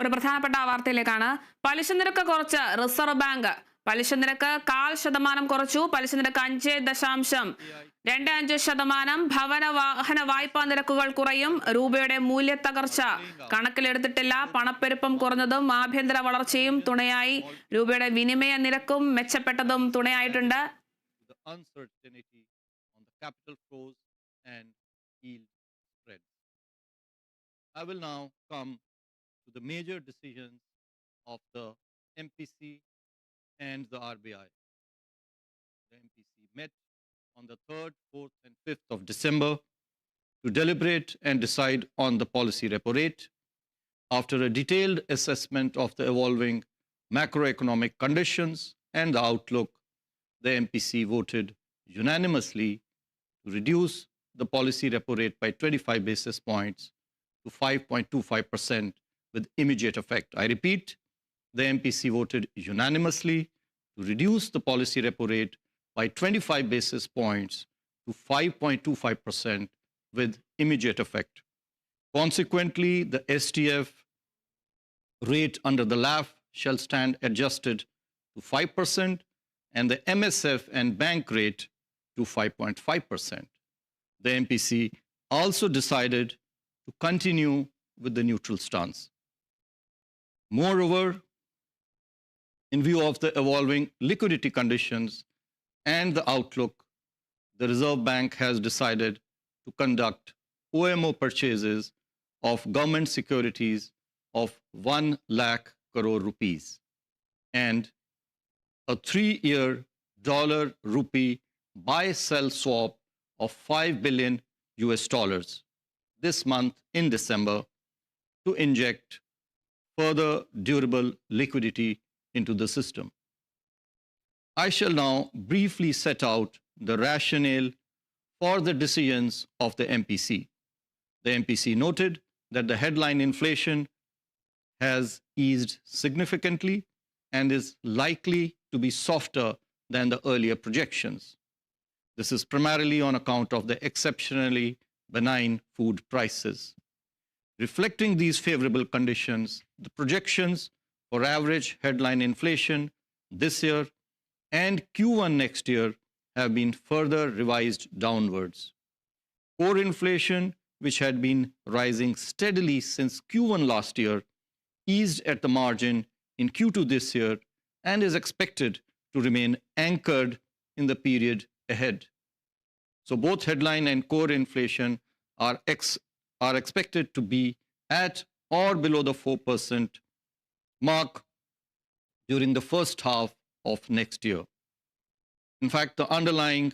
ഒരു പ്രധാനപ്പെട്ട വാർത്തയിലേക്കാണ്. പലിശ നിരക്ക് കുറച്ച് റിസർവ് ബാങ്ക്. പലിശ നിരക്ക് 0.5% കുറച്ചു. പലിശ നിരക്ക് 5.25%. ഭവന-വാഹന വായ്പാ നിരക്കുകൾ കുറയും. രൂപയുടെ മൂല്യത്തകർച്ച കണക്കിലെടുത്തിട്ടില്ല. പണപ്പെരുപ്പം കുറഞ്ഞതും ആഭ്യന്തര വളർച്ചയും തുണയായി. രൂപയുടെ വിനിമയ നിരക്കും മെച്ചപ്പെട്ടതും തുണയായിട്ടുണ്ട്. I will now come to the major decisions of the MPC and the RBI. The MPC met on the 3rd, 4th, and 5th of December to deliberate and decide on the policy repo rate. After a detailed assessment of the evolving macroeconomic conditions and the outlook, the MPC voted unanimously to reduce the policy repo rate by 25 basis points to 5.25% with immediate effect. I repeat, the MPC voted unanimously to reduce the policy repo rate by 25 basis points to 5.25% with immediate effect. Consequently, the STF rate under the LAF shall stand adjusted to 5% and the MSF and bank rate to 5.5%. The MPC also decided to continue with the neutral stance. Moreover, in view of the evolving liquidity conditions and the outlook, the Reserve Bank has decided to conduct OMO purchases of government securities of 1 lakh crore rupees and a 3-year dollar-rupee buy-sell swap of $5 billion this month in December to inject further durable liquidity into the system. I shall now briefly set out the rationale for the decisions of the MPC. The MPC noted that the headline inflation has eased significantly and is likely to be softer than the earlier projections. This is primarily on account of the exceptionally benign food prices. Reflecting these favorable conditions, the projections for average headline inflation this year and Q1 next year have been further revised downwards. Core inflation, which had been rising steadily since Q1 last year, eased at the margin in Q2 this year and is expected to remain anchored in the period ahead. So both headline and core inflation are expected to be at or below the 4% mark during the first half of next year. In fact, the underlying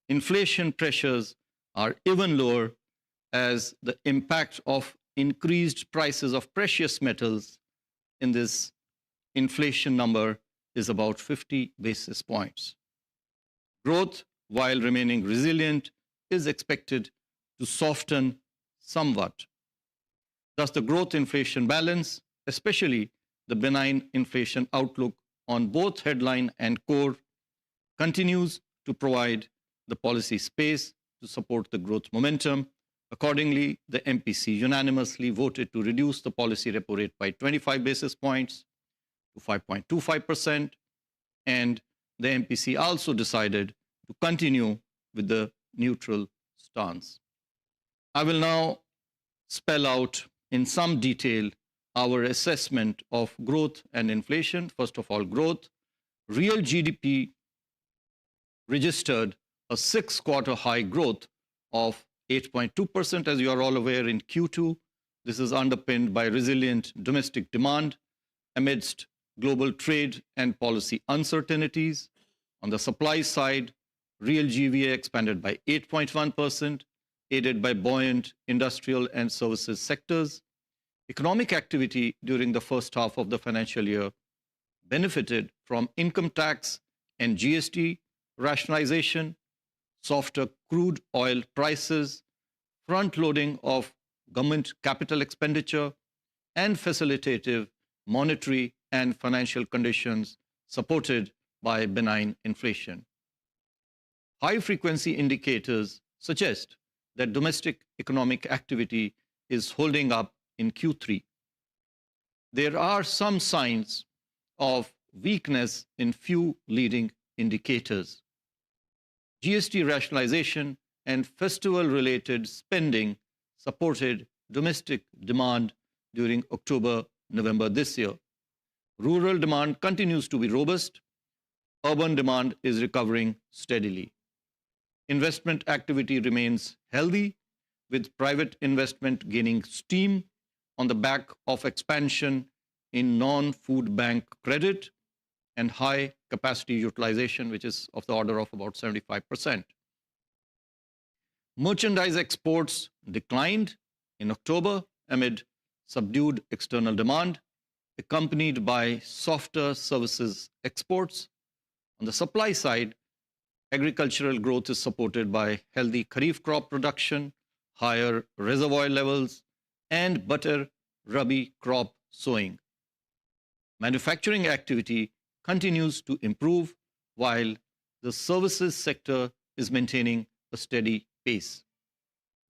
inflation pressures are even lower as the impact of increased prices of precious metals in this inflation number is about 50 basis points. Growth, while remaining resilient, is expected to soften somewhat. Thus, the growth inflation balance, especially the benign inflation outlook on both headline and core, continues to provide the policy space to support the growth momentum. Accordingly, the MPC unanimously voted to reduce the policy repo rate by 25 basis points to 5.25%, and the MPC also decided to continue with the neutral stance. I will now spell out in some detail our assessment of growth and inflation. First of all, growth. Real GDP registered a 6-quarter high growth of 8.2%, as you are all aware, in Q2. This is underpinned by resilient domestic demand amidst global trade and policy uncertainties. On the supply side, real GVA expanded by 8.1%, aided by buoyant industrial and services sectors. Economic activity during the first half of the financial year benefited from income tax and GST rationalization, softer crude oil prices, front-loading of government capital expenditure, and facilitative monetary and financial conditions supported by benign inflation. High-frequency indicators suggest that domestic economic activity is holding up in Q3. there are some signs of weakness in few leading indicators. GST rationalization and festival-related spending supported domestic demand during October-November this year. Rural demand continues to be robust. Urban demand is recovering steadily. Investment activity remains healthy, with private investment gaining steam on the back of expansion in non-food bank credit and high capacity utilization, which is of the order of about 75%. Merchandise exports declined in October amid subdued external demand, accompanied by softer services exports. On the supply side, agricultural growth is supported by healthy kharif crop production, higher reservoir levels, and better rabi crop sowing. Manufacturing activity continues to improve, while the services sector is maintaining a steady pace.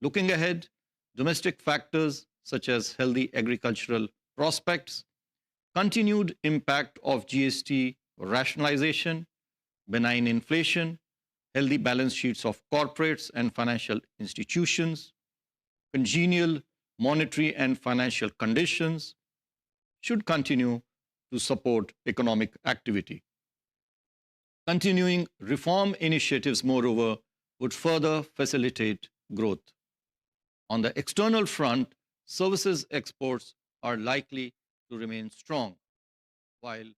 Looking ahead, domestic factors such as healthy agricultural prospects, continued impact of GST rationalization, benign inflation, healthy balance sheets of corporates and financial institutions, congenial monetary and financial conditions should continue to support economic activity. Continuing reform initiatives, moreover, would further facilitate growth. On the external front, services exports are likely to remain strong, while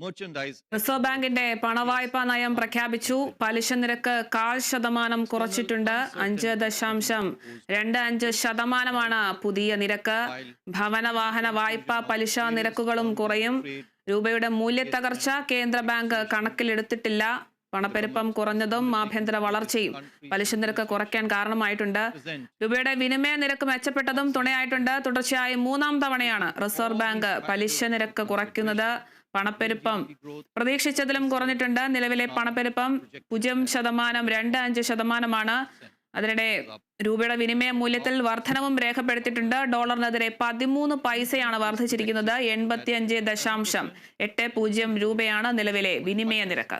merchandise. Reserve ബാങ്കിന്റെ പണവായ്പാ നയം പ്രഖ്യാപിച്ചു. പലിശ നിരക്ക് 0.5% കുറച്ചിട്ടുണ്ട്. 5.25% പുതിയ നിരക്ക്. ഭവന-വാഹന വായ്പാ പലിശ നിരക്കുകളും കുറയും. രൂപയുടെ മൂല്യത്തകർച്ച കേന്ദ്ര ബാങ്ക് കണക്കിലെടുത്തിട്ടില്ല. പണപ്പെരുപ്പം കുറഞ്ഞതും ആഭ്യന്തര വളർച്ചയും പലിശ നിരക്ക് കുറയ്ക്കാൻ കാരണമായിട്ടുണ്ട്. രൂപയുടെ വിനിമയ നിരക്ക് മെച്ചപ്പെട്ടതും തുണയായിട്ടുണ്ട്. തുടർച്ചയായി 3-ാം തവണയാണ് റിസർവ് ബാങ്ക് പലിശ നിരക്ക് കുറയ്ക്കുന്നത്. പണപ്പെരുപ്പം പ്രതീക്ഷിച്ചതിലും കുറഞ്ഞിട്ടുണ്ട്. നിലവിലെ പണപ്പെരുപ്പം 0.25%. അതിനിടെ രൂപയുടെ വിനിമയ മൂല്യത്തിൽ വർധനവും രേഖപ്പെടുത്തിയിട്ടുണ്ട്. ഡോളറിനെതിരെ 13 പൈസയാണ് വർദ്ധിച്ചിരിക്കുന്നത്. 85.80 രൂപയാണ് നിലവിലെ വിനിമയ നിരക്ക്.